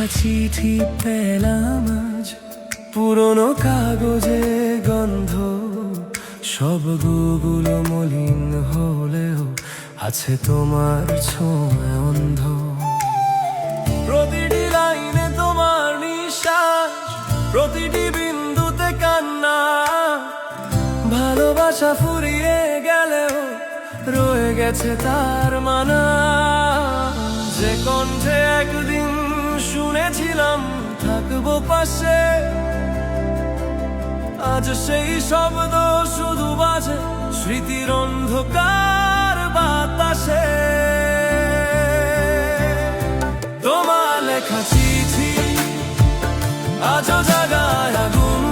লেখা চিঠি পেলাম আজ, পুরনো কাগজে গন্ধ, সবগুলো মলিন হলেও আছে তোমার ছোঁয়া অন্ধ। প্রতিটি লাইনে তোমার নিঃশ্বাস, প্রতিটি বিন্দুতে কান্না, ভালোবাসা ফুরিয়ে গেলেও রয়ে গেছে তার মানা। যে কণ্ঠে একদিন শুনেছিলাম থাকবো পাশে, আজ সেই শব্দ শুধু বাজে স্মৃতির অন্ধকার বাতাসে। তোমার লেখা চিঠি আজও জাগায় আগুন,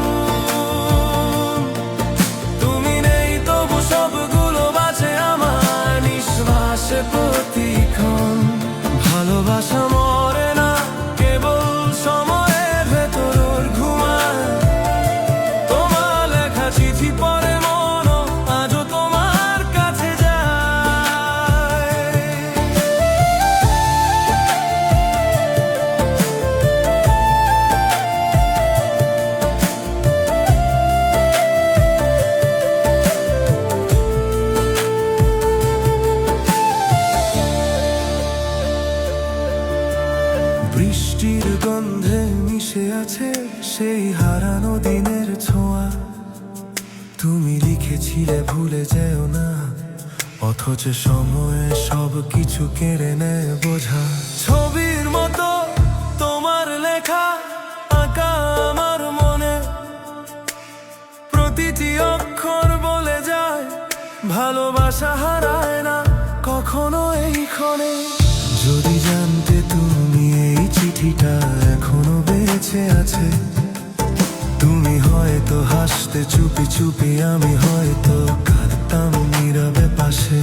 তুমি নেই তবু সবগুলো বাজে আমার নিঃশ্বাসে প্রতিক্ষণ। ভালোবাসা মরে না, কেবল সময়ের ভেতর ঘুমায়। তোমার লেখা চিঠি পড়ে মন আজও তোমার কাছে যায়। বৃষ্টির গন্ধে মিশে আছে সেই হারানো দিনের ছোঁয়া। তুমি লিখেছিলে ভুলে যেও না, অথচ সময়ে সব কিছু কেড়ে নেয় বোঝা। ছবির মতো তোমার লেখা আঁকা আমার মনে, প্রতিটি অক্ষর বলে যায় ভালোবাসা হারায় না কখনো এই ক্ষণে। যদি জানতে তুমি এই চিঠিটা এখনো বেঁচে আছে, তুমি হয়তো হাসতে চুপি চুপি, আমি হয়তো কাঁদতাম নীরবে পাশে।